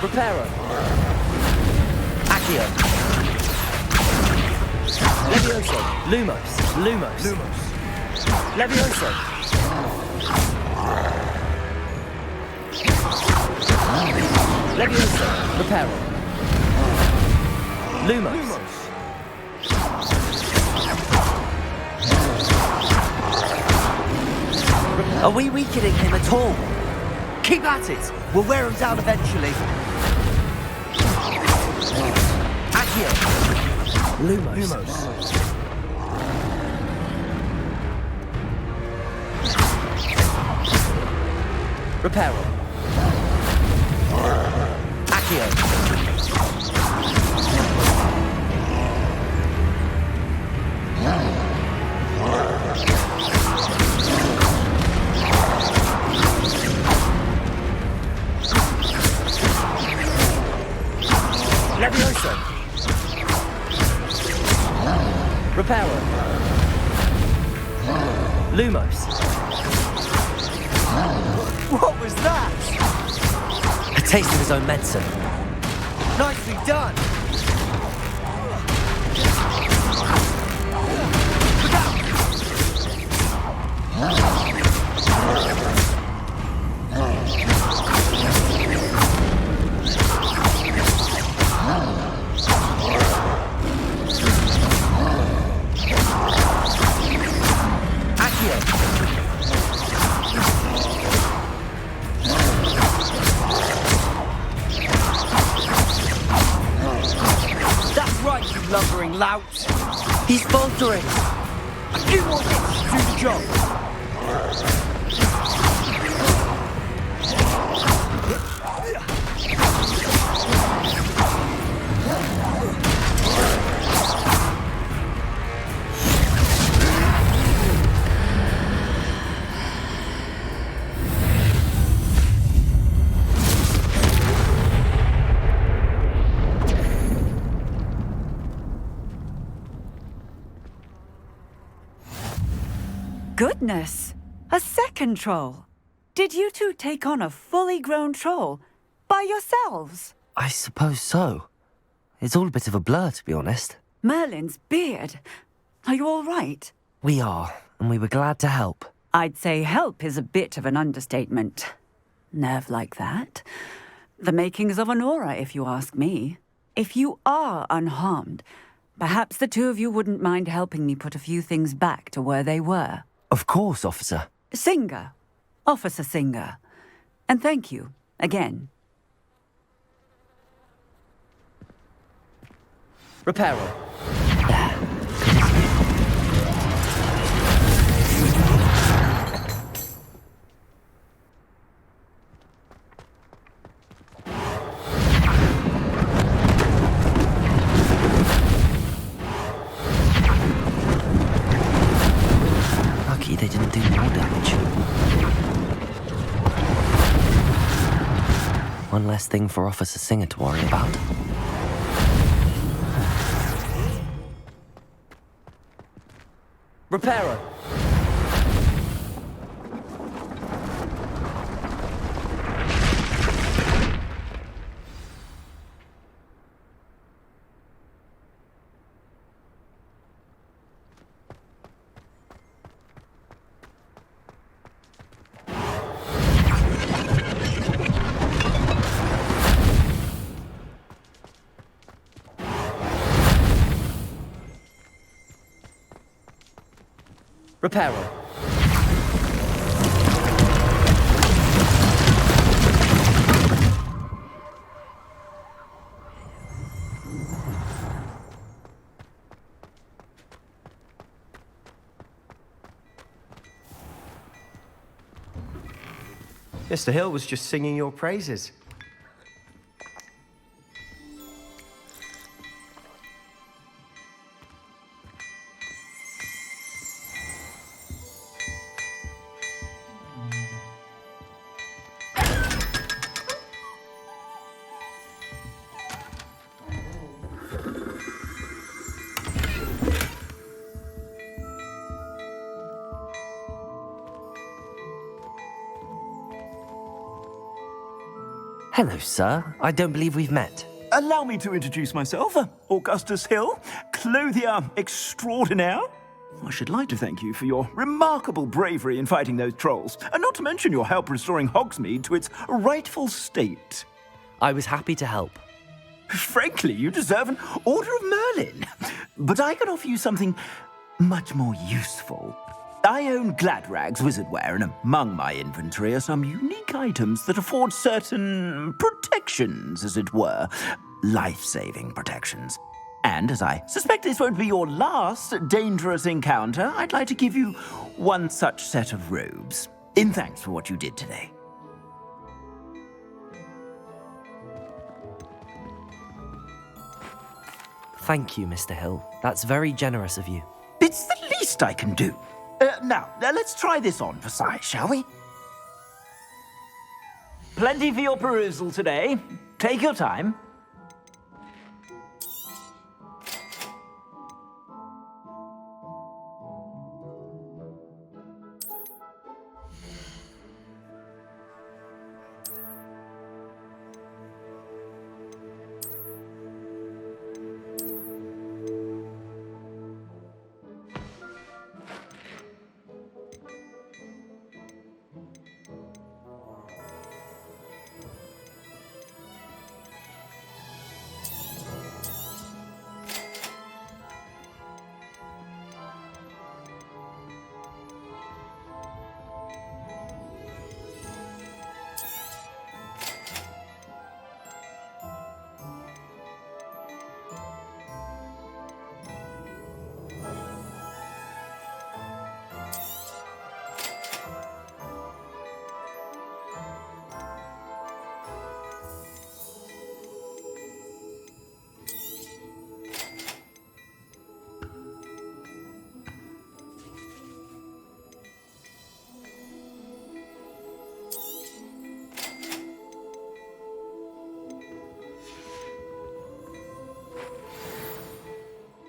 Reparo. Accio. Levioso. Lumos. Levioso. Levioso. Reparo. Lumos. Are we weakening him at all? Keep at it! We'll wear him down eventually. Accio. Lumos. Reparo. Accio. Levioso. Reparo. Lumos. What was that? A taste of his own medicine. Nicely done. Look out! Lumbering lout. He's faltering. A few more hits to do the job. Goodness! A second troll! Did you two take on a fully grown troll by yourselves? I suppose so. It's all a bit of a blur, to be honest. Merlin's beard. Are you all right? We are, and we were glad to help. I'd say help is a bit of an understatement. Nerve like that. The makings of an aura, if you ask me. If you are unharmed, perhaps the two of you wouldn't mind helping me put a few things back to where they were. Of course, officer. Singer. Officer Singer. And thank you, again. Reparo. Lucky they didn't do more damage. One less thing for Officer Singer to worry about. Reparo. Reparo. Mr. Hill was just singing your praises. Hello, sir. I don't believe we've met. Allow me to introduce myself, Augustus Hill, clothier extraordinaire. I should like to thank you for your remarkable bravery in fighting those trolls, and not to mention your help restoring Hogsmeade to its rightful state. I was happy to help. Frankly, you deserve an Order of Merlin. But I can offer you something much more useful. I own Gladrag's wizardware, and among my inventory are some unique items that afford certain protections, as it were. Life-saving protections. And as I suspect this won't be your last dangerous encounter, I'd like to give you one such set of robes, in thanks for what you did today. Thank you, Mr. Hill. That's very generous of you. It's the least I can do. Now, let's try this on for size, shall we? Plenty for your perusal today. Take your time.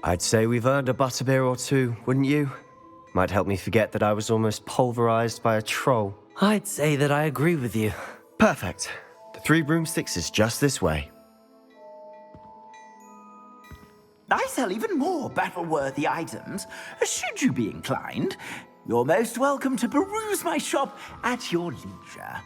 I'd say we've earned a butterbeer or two, wouldn't you? Might help me forget that I was almost pulverized by a troll. I'd say that I agree with you. Perfect. The 3 broomsticks is just this way. I sell even more battle-worthy items. Should you be inclined, you're most welcome to peruse my shop at your leisure.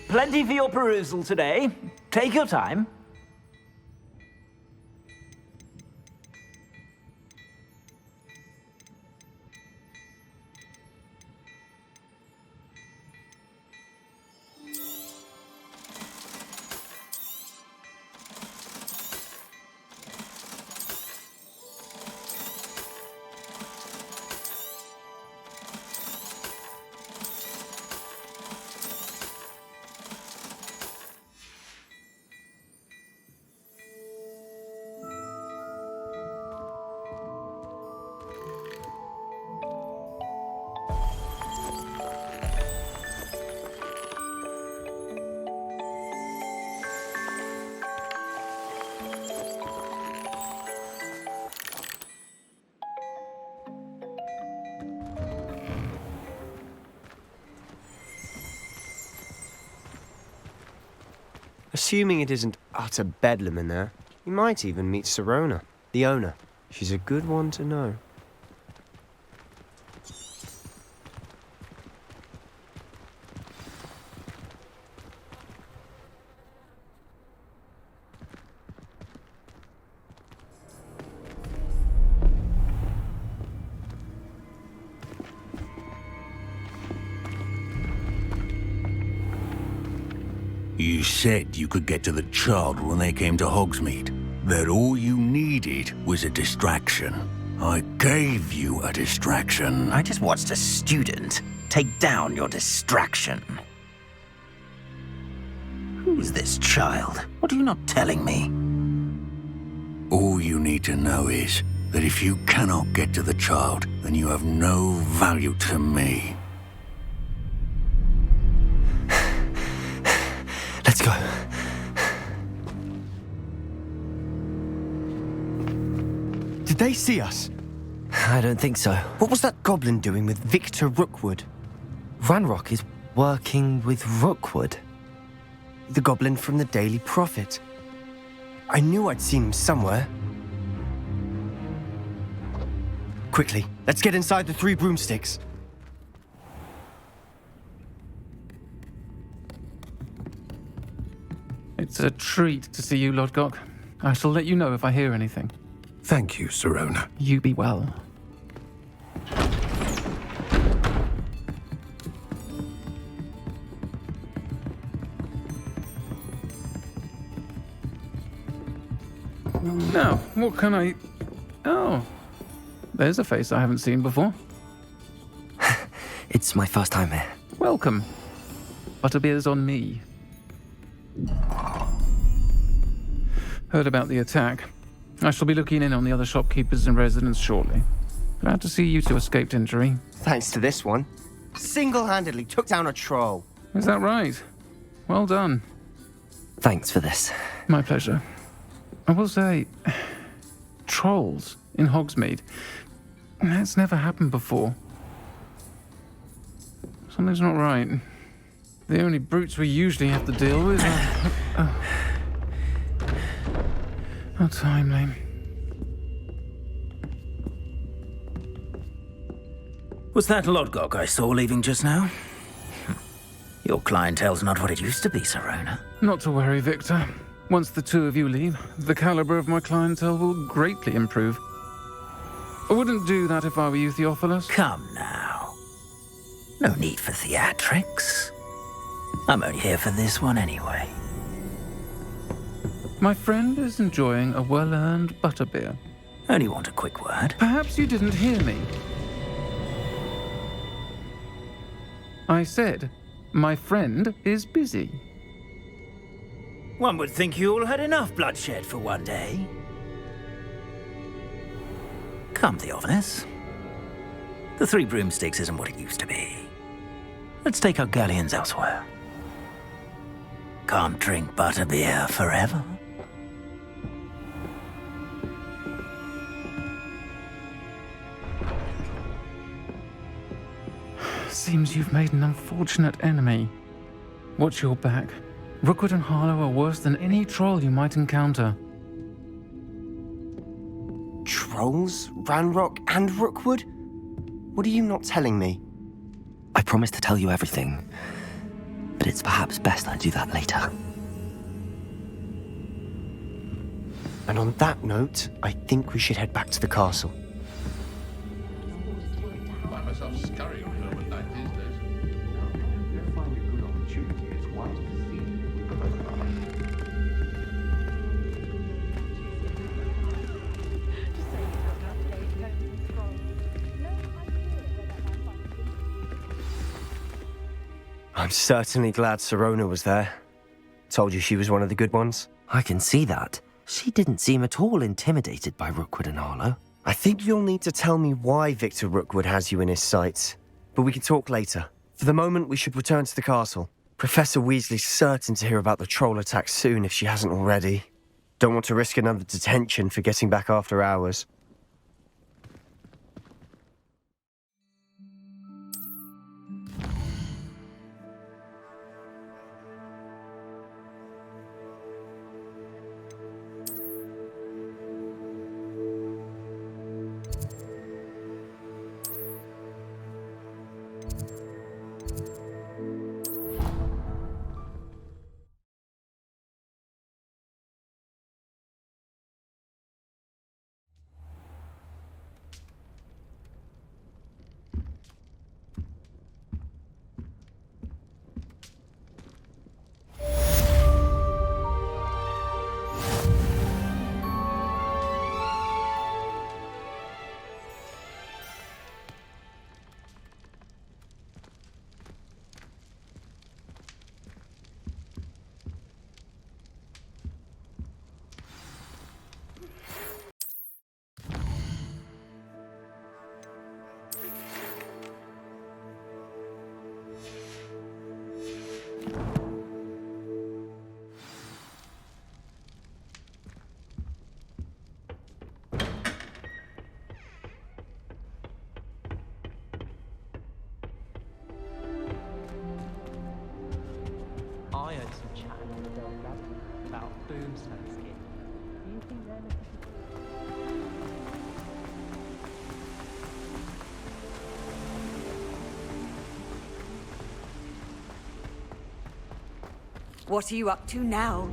Plenty for your perusal today. Take your time. Assuming it isn't utter bedlam in there, you might even meet Sirona, the owner. She's a good one to know. You said you could get to the child when they came to Hogsmeade. That all you needed was a distraction. I gave you a distraction. I just watched a student take down your distraction. Who's this child? What are you not telling me? All you need to know is that if you cannot get to the child, then you have no value to me. Let's go. Did they see us? I don't think so. What was that goblin doing with Victor Rookwood? Ranrock is working with Rookwood. The goblin from the Daily Prophet. I knew I'd seen him somewhere. Quickly, let's get inside the 3 broomsticks. It's a treat to see you, Lodgok. I shall let you know if I hear anything. Thank you, Sirona. You be well. Now, what can I... Oh, there's a face I haven't seen before. It's my first time here. Welcome. Butterbeer's on me. Heard about the attack. I shall be looking in on the other shopkeepers and residents shortly. Glad to see you two escaped injury. Thanks to this one. Single-handedly took down a troll. Is that right? Well done. Thanks for this. My pleasure. I will say, trolls in Hogsmeade. That's never happened before. Something's not right. The only brutes we usually have to deal with are... How timely. Was that Lodgok I saw leaving just now? Your clientele's not what it used to be, Sirona. Not to worry, Victor. Once the two of you leave, the caliber of my clientele will greatly improve. I wouldn't do that if I were you, Theophilus. Come now. No need for theatrics. I'm only here for this one anyway. My friend is enjoying a well-earned butterbeer. Only want a quick word. Perhaps you didn't hear me. I said, my friend is busy. One would think you all had enough bloodshed for one day. Come, Theophilus. The 3 broomsticks isn't what it used to be. Let's take our galleons elsewhere. Can't drink butterbeer forever. Seems you've made an unfortunate enemy. Watch your back. Rookwood and Harlow are worse than any troll you might encounter. Trolls? Ranrock and Rookwood? What are you not telling me? I promise to tell you everything, but it's perhaps best I do that later. And on that note, I think we should head back to the castle. I'm certainly glad Sirona was there. Told you she was one of the good ones. I can see that. She didn't seem at all intimidated by Rookwood and Harlow. I think you'll need to tell me why Victor Rookwood has you in his sights. But we can talk later. For the moment, we should return to the castle. Professor Weasley's certain to hear about the troll attack soon if she hasn't already. Don't want to risk another detention for getting back after hours. I heard some chat in the Belgrade about Brooms Thanksgiving. Do you think they're looking What are you up to now?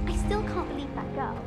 I still can't believe that girl.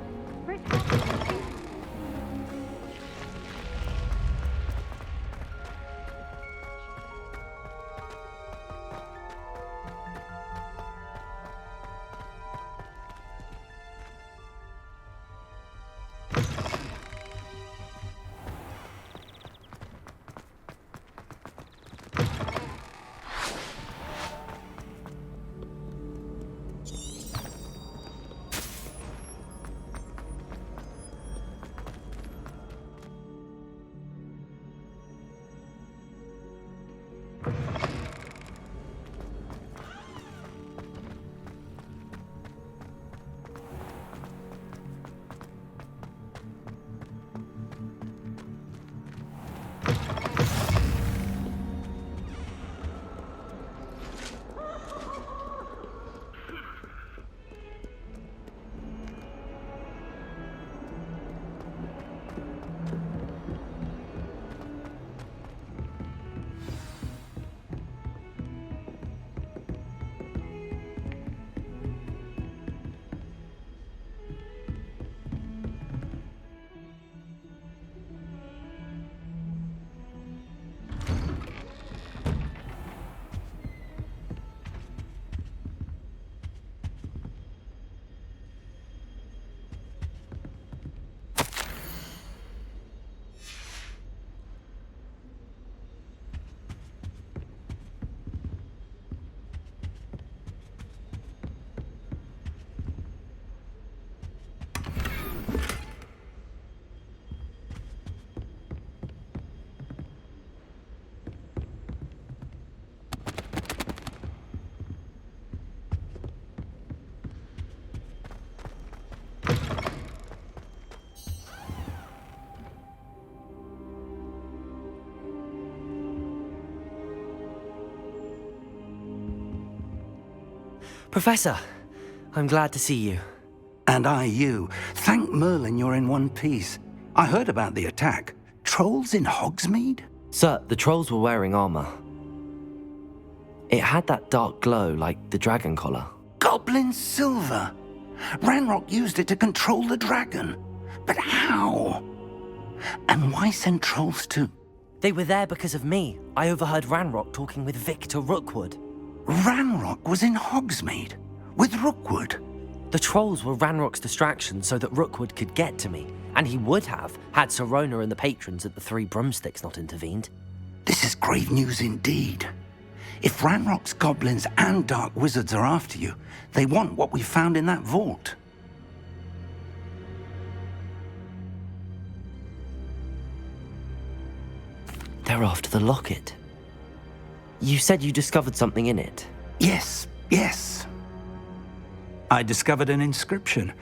Professor, I'm glad to see you. And I you. Thank Merlin you're in one piece. I heard about the attack. Trolls in Hogsmeade? Sir, the trolls were wearing armor. It had that dark glow like the dragon collar. Goblin silver! Ranrock used it to control the dragon. But how? And why send trolls to... They were there because of me. I overheard Ranrock talking with Victor Rookwood. Ranrock was in Hogsmeade? With Rookwood? The trolls were Ranrock's distraction so that Rookwood could get to me. And he would have, had Sirona and the patrons at the Three Broomsticks not intervened. This is grave news indeed. If Ranrock's goblins and dark wizards are after you, they want what we found in that vault. They're after the locket. You said you discovered something in it. Yes. I discovered an inscription.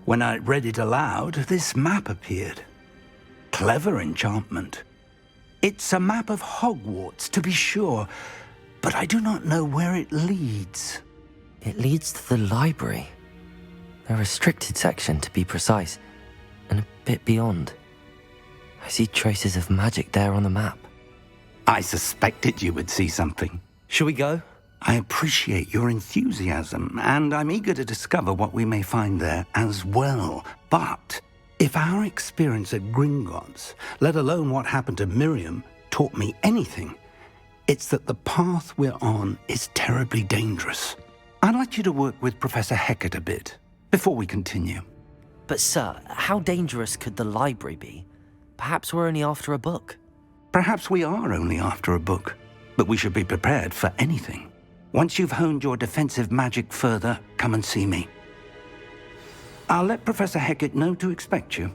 When I read it aloud, this map appeared. Clever enchantment. It's a map of Hogwarts, to be sure, but I do not know where it leads. It leads to the library. A restricted section, to be precise, and a bit beyond. I see traces of magic there on the map. I suspected you would see something. Shall we go? I appreciate your enthusiasm, and I'm eager to discover what we may find there as well. But if our experience at Gringotts, let alone what happened to Miriam, taught me anything, it's that the path we're on is terribly dangerous. I'd like you to work with Professor Hecat a bit before we continue. But sir, how dangerous could the library be? Perhaps we're only after a book. Perhaps we are only after a book, but we should be prepared for anything. Once you've honed your defensive magic further, come and see me. I'll let Professor Hecat know to expect you.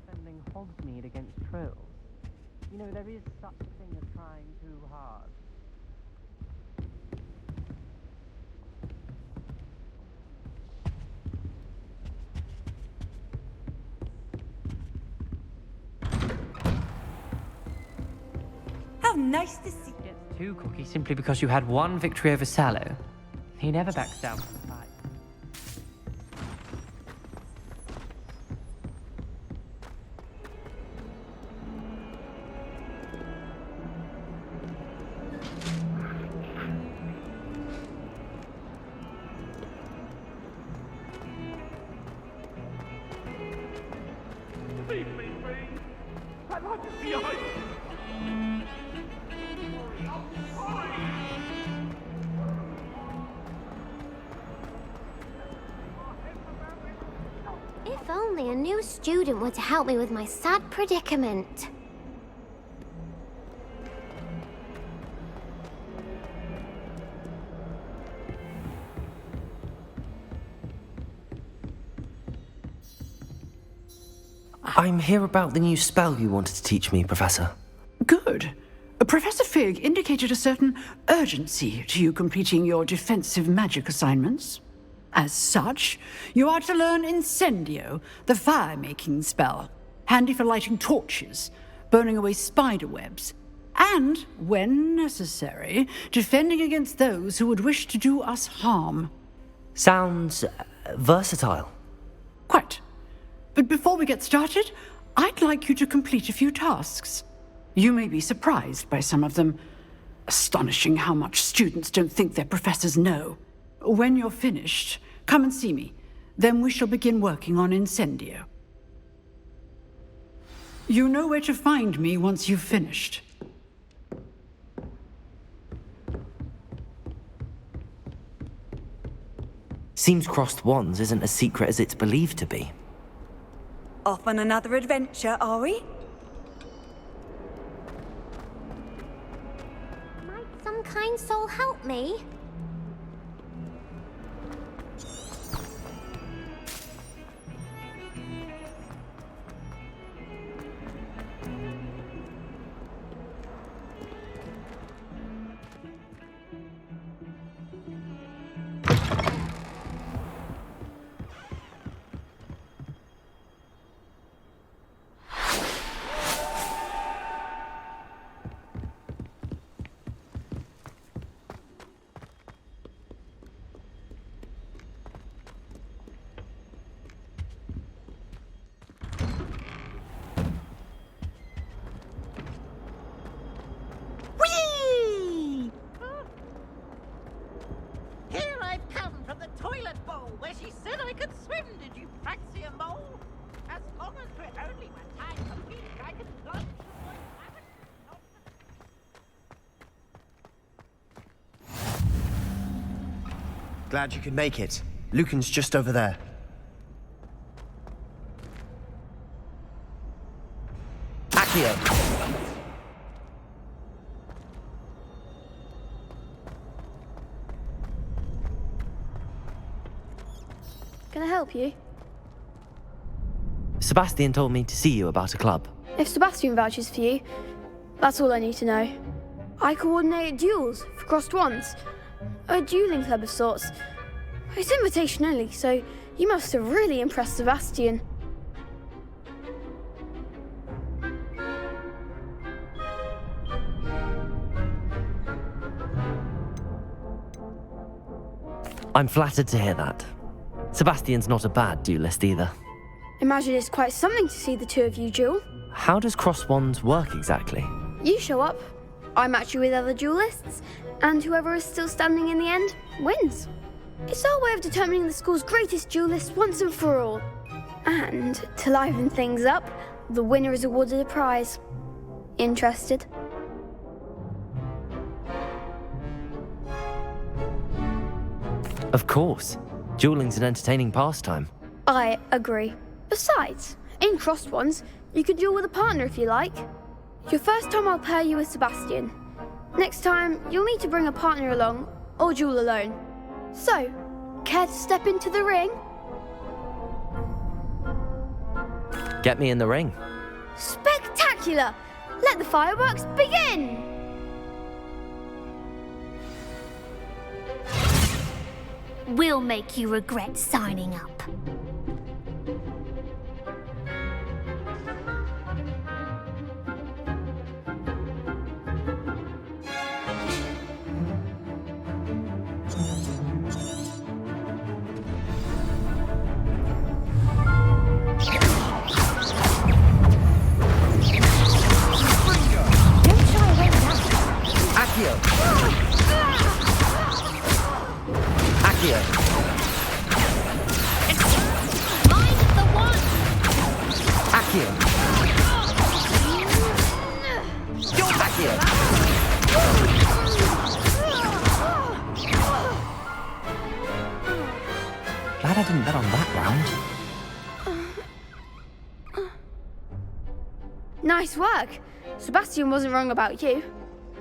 Defending Hogsmeade against trolls. You know, there is such a thing as trying too hard. How nice to see. Gets too cocky simply because you had one victory over Sallow. He never backs down from the fight. If only a new student were to help me with my sad predicament. I'm here about the new spell you wanted to teach me, Professor. Good. Professor Fig indicated a certain urgency to you completing your defensive magic assignments. As such, you are to learn Incendio, the fire-making spell, handy for lighting torches, burning away spider webs, and, when necessary, defending against those who would wish to do us harm. Sounds versatile. Quite. But before we get started, I'd like you to complete a few tasks. You may be surprised by some of them. Astonishing how much students don't think their professors know. When you're finished, come and see me. Then we shall begin working on Incendio. You know where to find me once you've finished. Seems crossed wands isn't as secret as it's believed to be. Off on another adventure, are we? Might some kind soul help me? Whee! Here I've come from the toilet bowl where she said I could swim, did you fancy a mole? As long as we're only one time competing, I can plunge from my Glad you could make it. Lucan's just over there. Accio! Can I help you? Sebastian told me to see you about a club. If Sebastian vouches for you, that's all I need to know. I coordinate duels for crossed wands. A dueling club of sorts. It's invitation only, so you must have really impressed Sebastian. I'm flattered to hear that. Sebastian's not a bad duelist either. Imagine it's quite something to see the two of you duel. How does cross wands work exactly? You show up, I match you with other duelists, and whoever is still standing in the end wins. It's our way of determining the school's greatest duelist once and for all. And to liven things up, the winner is awarded a prize. Interested? Of course. Dueling's an entertaining pastime. I agree. Besides, in crossed ones, you can duel with a partner if you like. Your first time I'll pair you with Sebastian. Next time, you'll need to bring a partner along, or duel alone. So, care to step into the ring? Get me in the ring. Spectacular! Let the fireworks begin! We'll make you regret signing up. Glad I didn't bet on that round. Nice work. Sebastian wasn't wrong about you.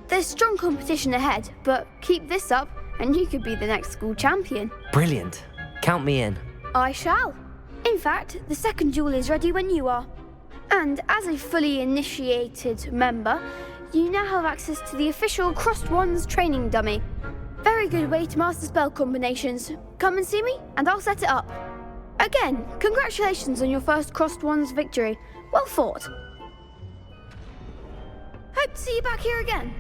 There's strong competition ahead, but keep this up and you could be the next school champion. Brilliant. Count me in. I shall. In fact, the second duel is ready when you are. And as a fully initiated member, you now have access to the official Crossed Wands training dummy. Very good way to master spell combinations. Come and see me, and I'll set it up. Again, congratulations on your first Crossed Wands victory. Well fought. Hope to see you back here again.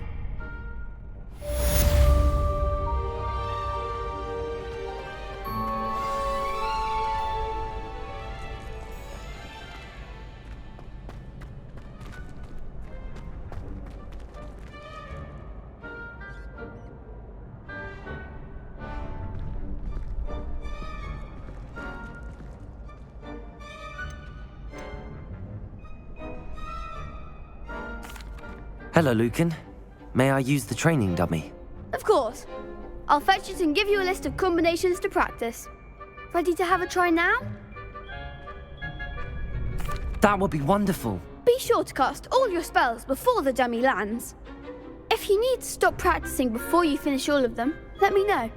Hello, Lucan. May I use the training dummy? Of course. I'll fetch it and give you a list of combinations to practice. Ready to have a try now? That would be wonderful. Be sure to cast all your spells before the dummy lands. If you need to stop practicing before you finish all of them, let me know.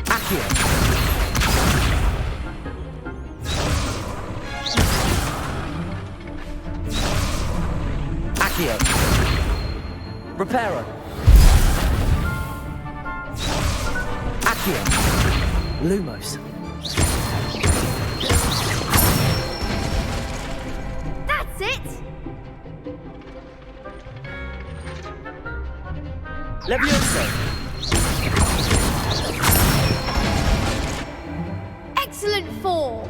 Accio. Accio. Reparo. Accio. Lumos. That's it! Levioso. Excellent form!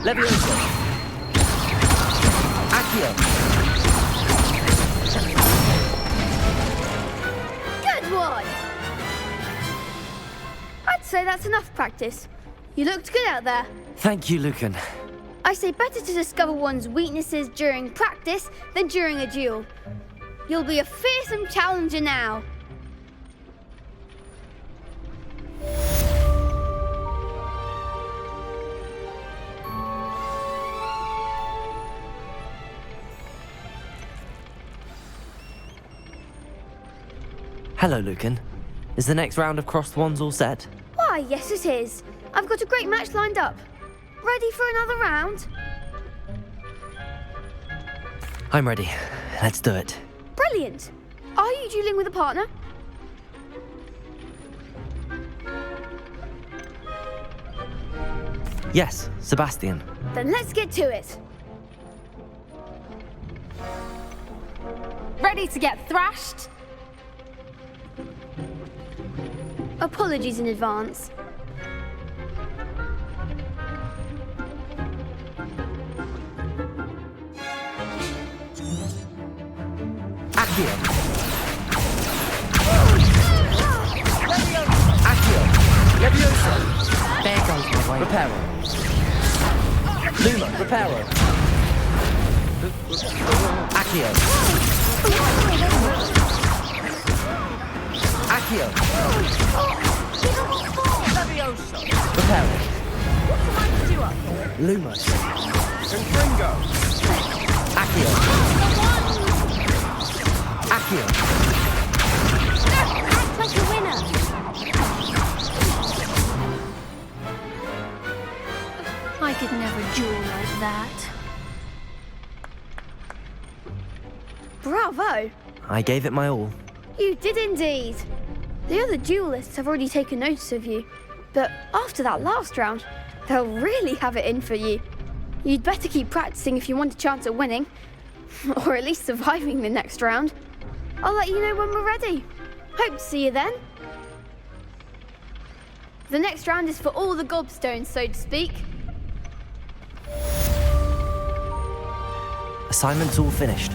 Levioso. Accio. Good one! I'd say that's enough practice. You looked good out there. Thank you, Lucan. I say better to discover one's weaknesses during practice than during a duel. You'll be a fearsome challenger now. Hello, Lucan. Is the next round of crossed wands all set? Why, yes it is. I've got a great match lined up. Ready for another round? I'm ready. Let's do it. Brilliant. Are you dueling with a partner? Yes, Sebastian. Then let's get to it. Ready to get thrashed? Apologies in advance. Accio! Accio! Leviosa! There goes my way. Reparo. Luma, Reparo. Accio! Accio! Leviosa! Reparo. What's the matter you up here? Lumos. Confringo! Accio! Accio! Act like a winner. I could never duel like that. Bravo! I gave it my all. You did indeed. The other duelists have already taken notice of you, but after that last round, they'll really have it in for you. You'd better keep practicing if you want a chance at winning, or at least surviving the next round. I'll let you know when we're ready. Hope to see you then. The next round is for all the gobstones, so to speak. Assignment's all finished.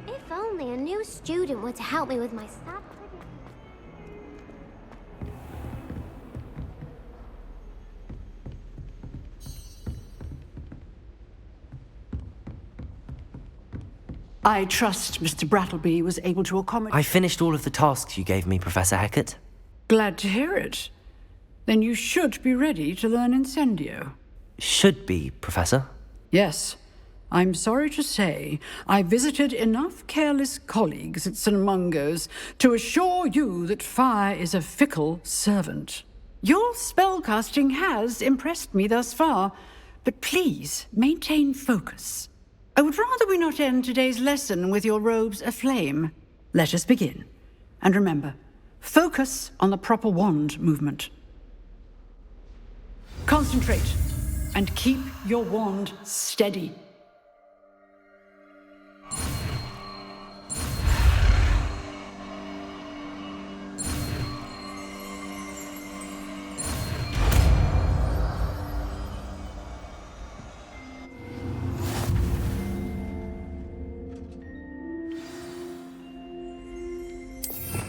If only a new student were to help me with my sad pretty... I trust Mr. Brattleby was able to accommodate... I finished all of the tasks you gave me, Professor Hecat. Glad to hear it. Then you should be ready to learn Incendio. Should be, Professor. Yes. I'm sorry to say, I visited enough careless colleagues at St. Mungo's to assure you that fire is a fickle servant. Your spellcasting has impressed me thus far, but please maintain focus. I would rather we not end today's lesson with your robes aflame. Let us begin. And remember, focus on the proper wand movement. Concentrate, and keep your wand steady.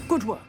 Good work.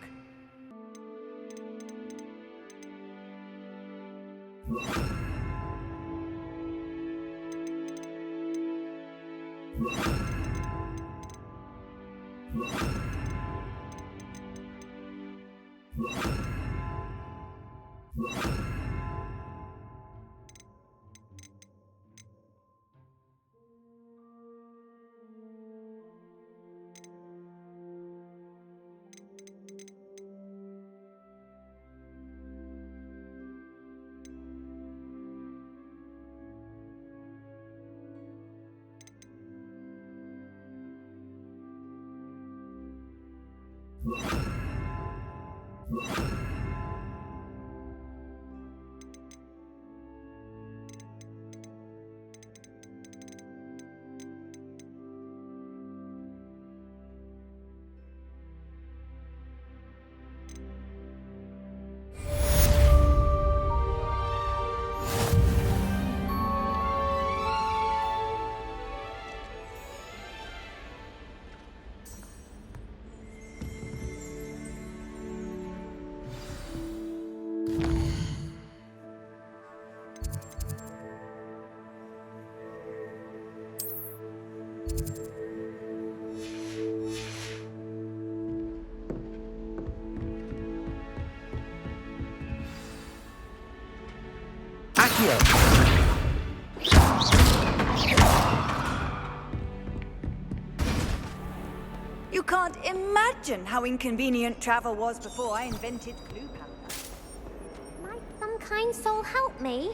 Accio! You can't imagine how inconvenient travel was before I invented glue powder. Might some kind soul help me?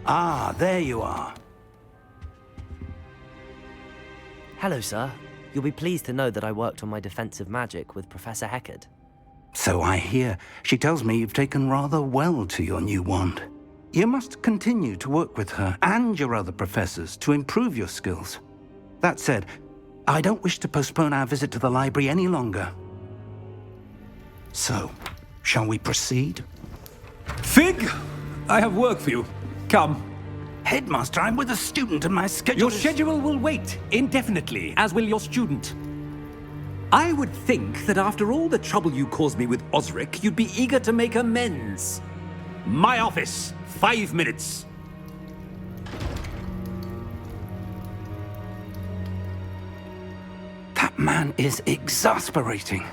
Ah, there you are. Hello, sir. You'll be pleased to know that I worked on my defensive magic with Professor Heckard. So I hear. She tells me you've taken rather well to your new wand. You must continue to work with her and your other professors to improve your skills. That said, I don't wish to postpone our visit to the library any longer. So, shall we proceed? Fig! I have work for you. Come. Headmaster, I'm with a student and my schedule Your schedule will wait indefinitely, as will your student. I would think that after all the trouble you caused me with Osric, you'd be eager to make amends. My office, 5 minutes. That man is exasperating.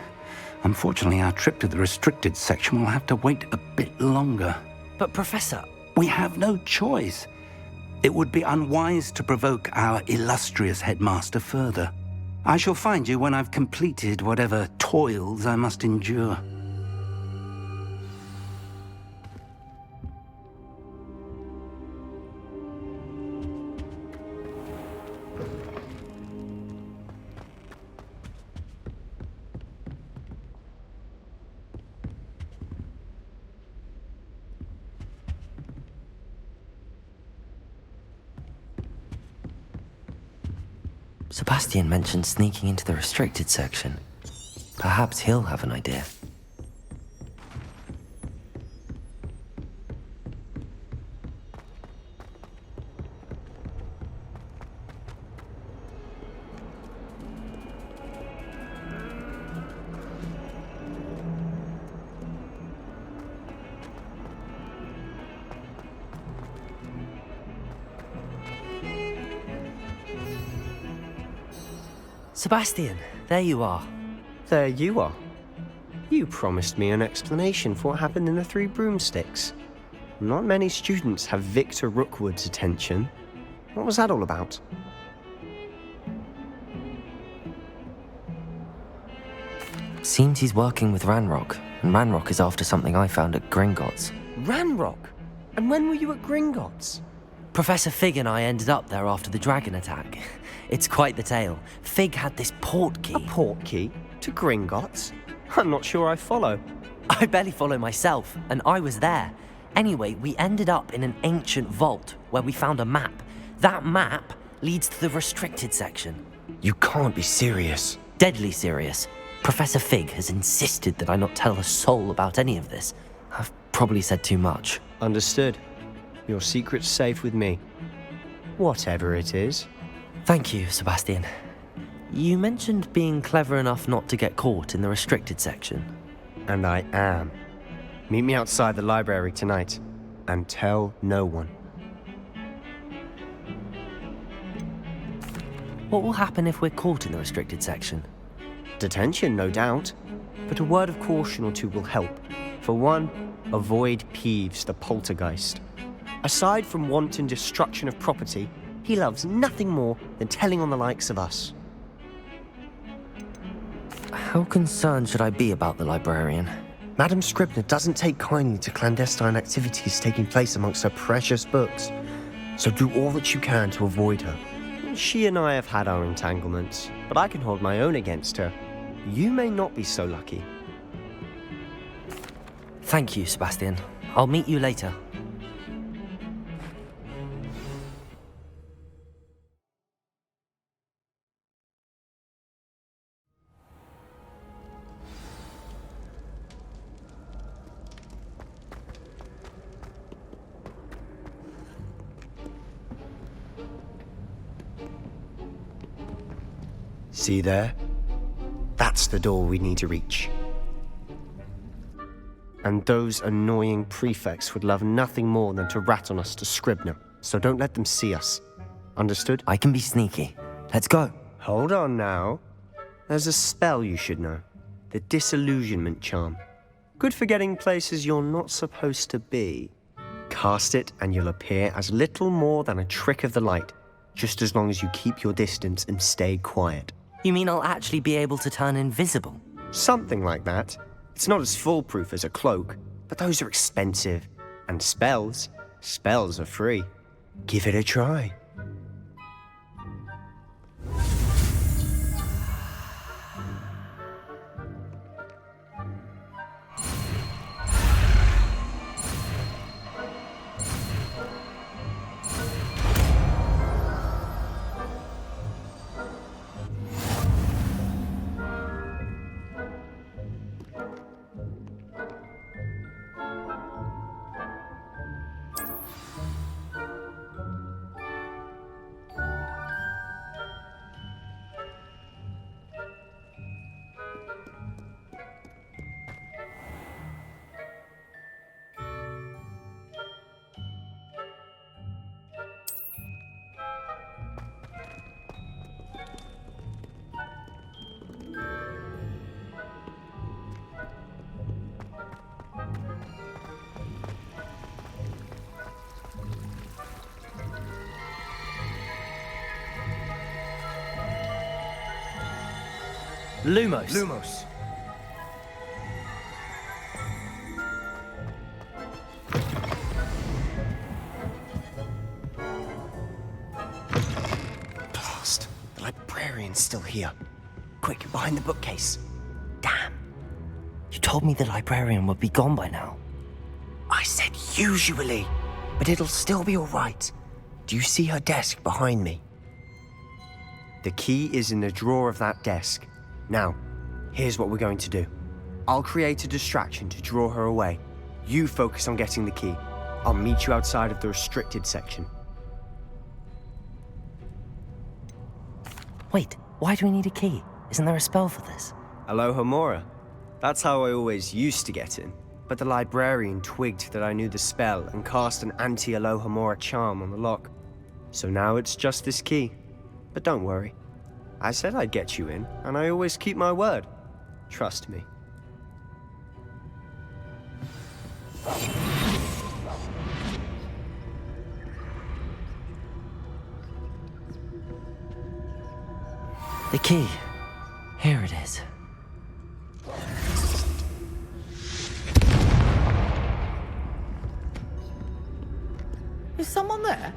Unfortunately, our trip to the restricted section will have to wait a bit longer. But Professor... We have no choice. It would be unwise to provoke our illustrious headmaster further. I shall find you when I've completed whatever toils I must endure. Sebastian mentioned sneaking into the restricted section. Perhaps he'll have an idea. Sebastian, there you are. There you are. You promised me an explanation for what happened in the Three Broomsticks. Not many students have Victor Rookwood's attention. What was that all about? Seems he's working with Ranrock, and Ranrock is after something I found at Gringotts. Ranrock? And when were you at Gringotts? Professor Fig and I ended up there after the dragon attack. It's quite the tale. Fig had this port key. A port key? To Gringotts? I'm not sure I follow. I barely follow myself, and I was there. Anyway, we ended up in an ancient vault where we found a map. That map leads to the restricted section. You can't be serious. Deadly serious. Professor Fig has insisted that I not tell a soul about any of this. I've probably said too much. Understood. Your secret's safe with me. Whatever it is. Thank you, Sebastian. You mentioned being clever enough not to get caught in the restricted section. And I am. Meet me outside the library tonight, and tell no one. What will happen if we're caught in the restricted section? Detention, no doubt. But a word of caution or two will help. For one, avoid Peeves, the poltergeist. Aside from wanton destruction of property, he loves nothing more than telling on the likes of us. How concerned should I be about the librarian? Madame Scribner doesn't take kindly to clandestine activities taking place amongst her precious books. So do all that you can to avoid her. She and I have had our entanglements, but I can hold my own against her. You may not be so lucky. Thank you, Sebastian. I'll meet you later. See there? That's the door we need to reach. And those annoying prefects would love nothing more than to rat on us to Scribner, so don't let them see us. Understood? I can be sneaky. Let's go. Hold on now. There's a spell you should know. The Disillusionment Charm. Good for getting places you're not supposed to be. Cast it and you'll appear as little more than a trick of the light, just as long as you keep your distance and stay quiet. You mean I'll actually be able to turn invisible? Something like that. It's not as foolproof as a cloak, but those are expensive. And spells are free. Give it a try. Lumos. Blast. The librarian's still here. Quick, behind the bookcase. Damn. You told me the librarian would be gone by now. I said usually, but it'll still be all right. Do you see her desk behind me? The key is in the drawer of that desk. Now, here's what we're going to do. I'll create a distraction to draw her away. You focus on getting the key. I'll meet you outside of the restricted section. Wait, why do we need a key? Isn't there a spell for this? Alohomora. That's how I always used to get in. But the librarian twigged that I knew the spell and cast an anti-Alohomora charm on the lock. So now it's just this key. But don't worry. I said I'd get you in, and I always keep my word. Trust me. The key. Here it is. Is someone there?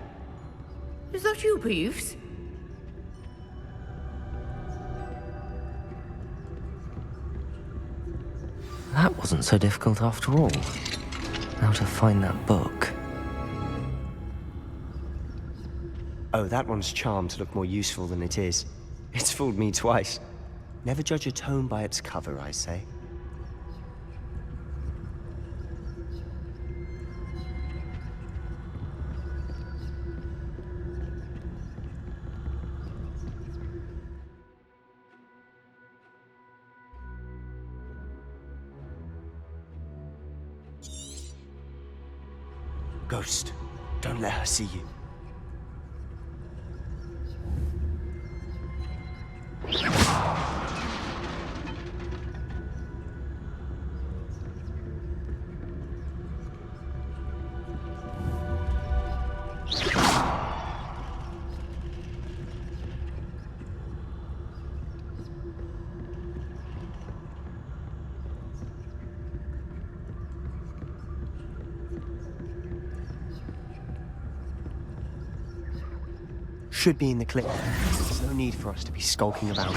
Is that you, Peeves? That wasn't so difficult after all. Now to find that book. Oh, that one's charmed to look more useful than it is. It's fooled me twice. Never judge a tome by its cover, I say. Ghost, don't let her see you. should be in the clip. There's no need for us to be skulking about.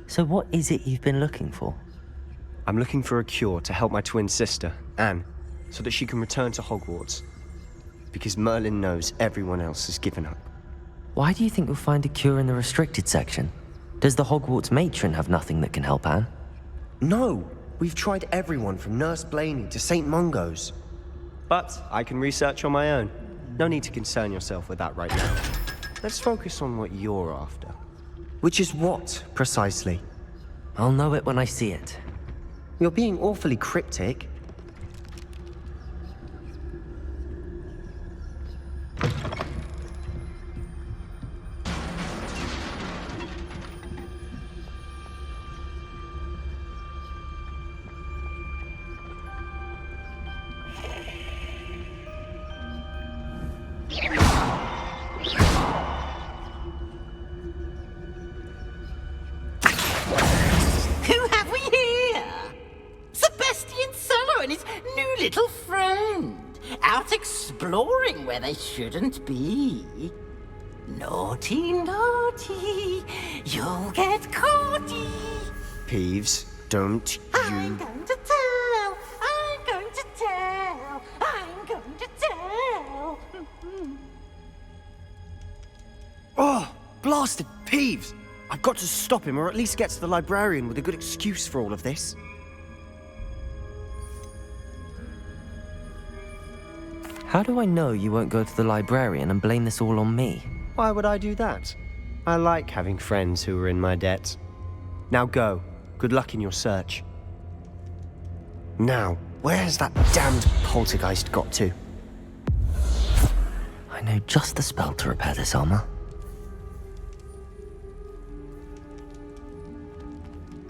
So what is it you've been looking for? I'm looking for a cure to help my twin sister, Anne, so that she can return to Hogwarts. Because Merlin knows everyone else has given up. Why do you think you'll find a cure in the restricted section? Does the Hogwarts matron have nothing that can help Anne? No! We've tried everyone from Nurse Blaney to St. Mungo's. But I can research on my own. No need to concern yourself with that right now. Let's focus on what you're after. Which is what, precisely? I'll know it when I see it. You're being awfully cryptic. Who have we here? Sebastian Solo and his new little friend, out exploring where they shouldn't be. Naughty, naughty, you'll get caughty. Peeves, don't I'm you... going to tell, I'm going to tell, I'm going to tell. Oh, blasted Peeves! I've got to stop him, or at least get to the librarian with a good excuse for all of this. How do I know you won't go to the librarian and blame this all on me? Why would I do that? I like having friends who are in my debt. Now go. Good luck in your search. Now, where has that damned poltergeist got to? I know just the spell to repair this armor.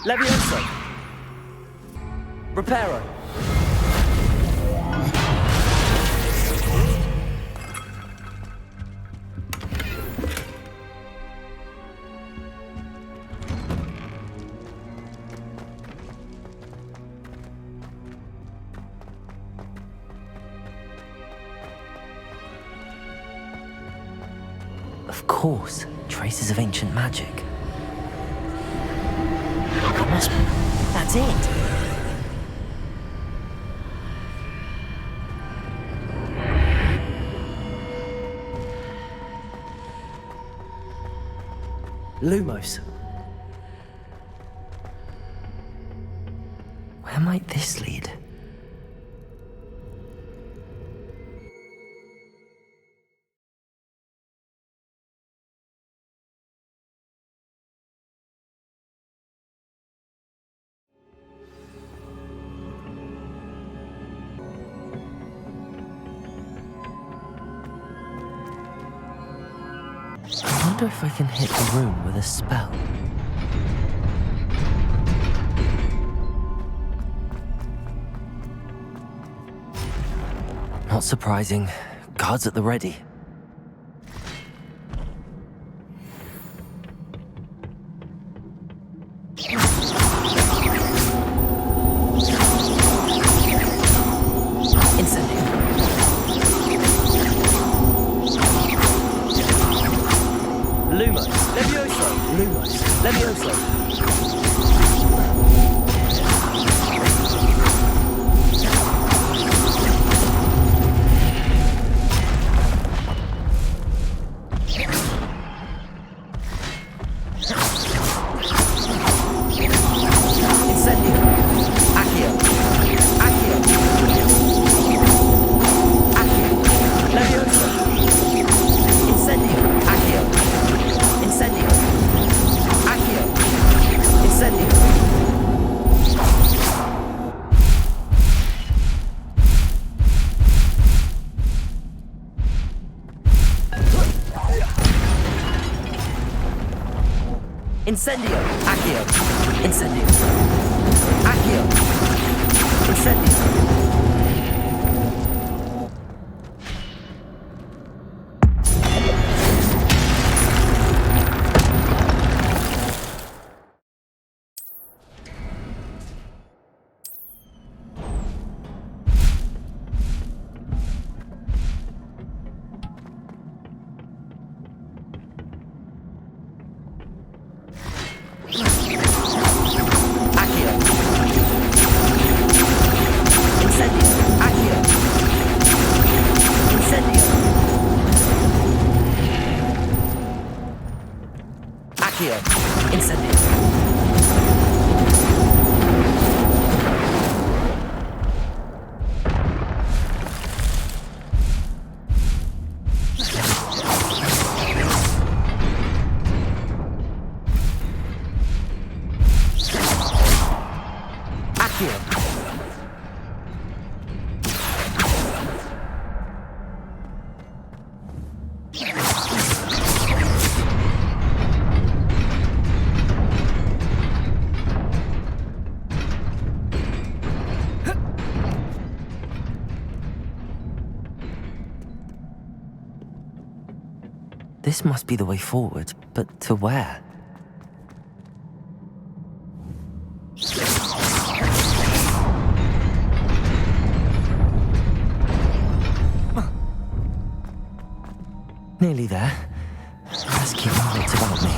Levioso! Reparo! Of course, traces of ancient magic. That's it. Lumos. Where might this lead? I wonder if I can hit the room with a spell. Not surprising. Guards at the ready. Incendio, Accio, Incendio, Accio, Incendio. Accio. Incendio. This must be the way forward, but to where? Nearly there. Let's keep my wits about me.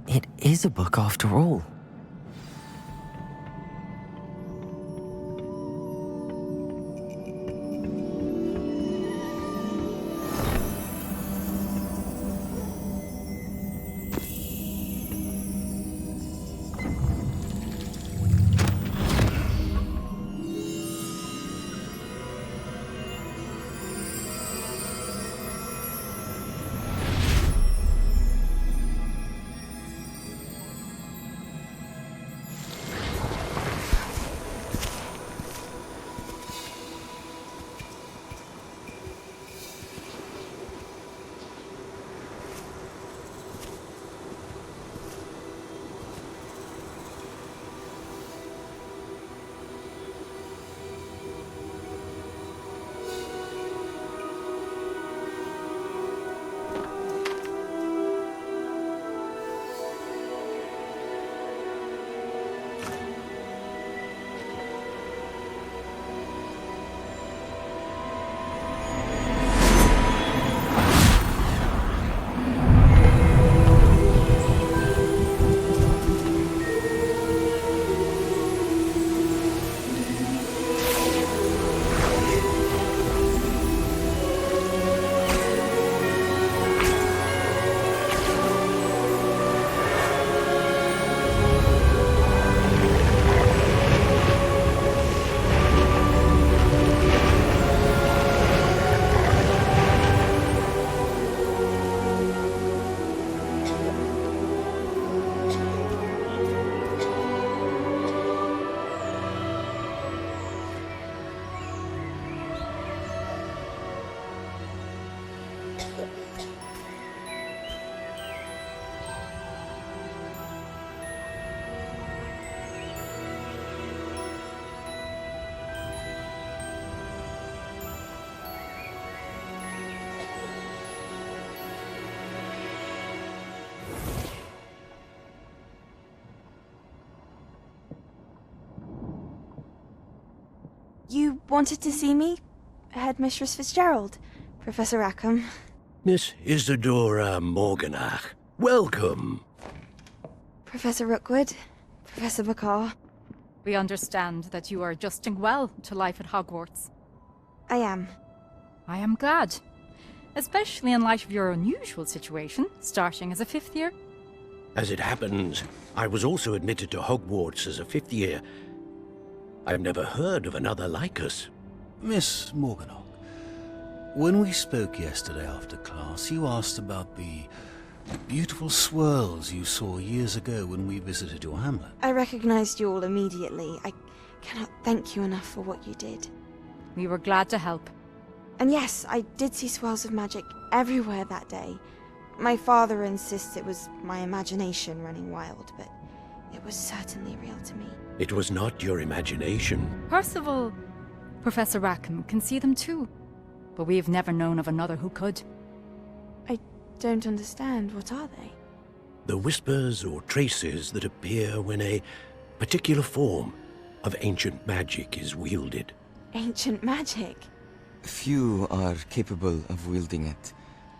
It is a book after all. You wanted to see me? Headmistress Fitzgerald, Professor Rackham. Miss Isadora Morganach, welcome. Professor Rookwood, Professor Macaw. We understand that you are adjusting well to life at Hogwarts. I am. I am glad. Especially in light of your unusual situation, starting as a 5th year. As it happens, I was also admitted to Hogwarts as a 5th year. I've never heard of another like us. Miss Morganach, when we spoke yesterday after class, you asked about the beautiful swirls you saw years ago when we visited your hamlet. I recognized you all immediately. I cannot thank you enough for what you did. We were glad to help. And yes, I did see swirls of magic everywhere that day. My father insists it was my imagination running wild, but it was certainly real to me. It was not your imagination. Percival, Professor Rackham can see them too. But we've never known of another who could. I don't understand. What are they? The whispers or traces that appear when a particular form of ancient magic is wielded. Ancient magic? Few are capable of wielding it.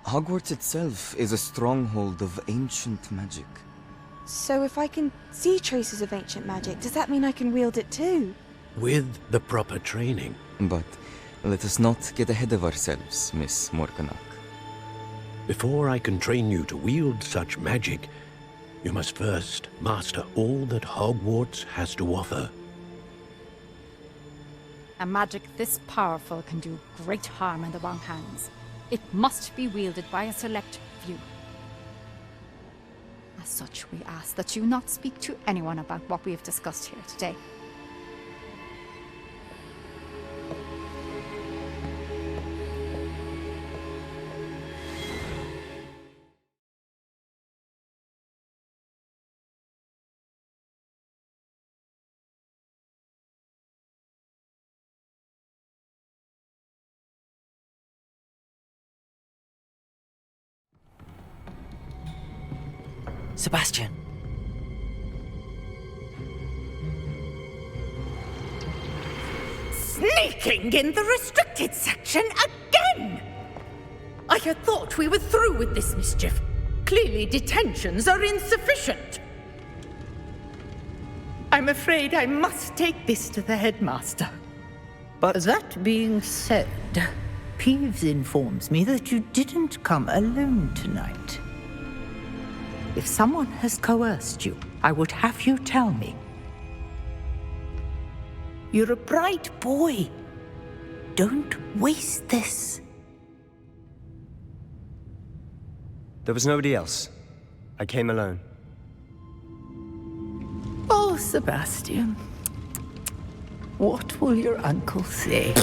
Hogwarts itself is a stronghold of ancient magic. So if I can see traces of ancient magic, does that mean I can wield it too? With the proper training. But let us not get ahead of ourselves, Miss Morganach. Before I can train you to wield such magic, you must first master all that Hogwarts has to offer. A magic this powerful can do great harm in the wrong hands. It must be wielded by a select few. As such, we ask that you not speak to anyone about what we have discussed here today. Sebastian! Sneaking in the restricted section again! I had thought we were through with this mischief. Clearly detentions are insufficient. I'm afraid I must take this to the headmaster. But that being said, Peeves informs me that you didn't come alone tonight. If someone has coerced you, I would have you tell me. You're a bright boy. Don't waste this. There was nobody else. I came alone. Oh, Sebastian. What will your uncle say?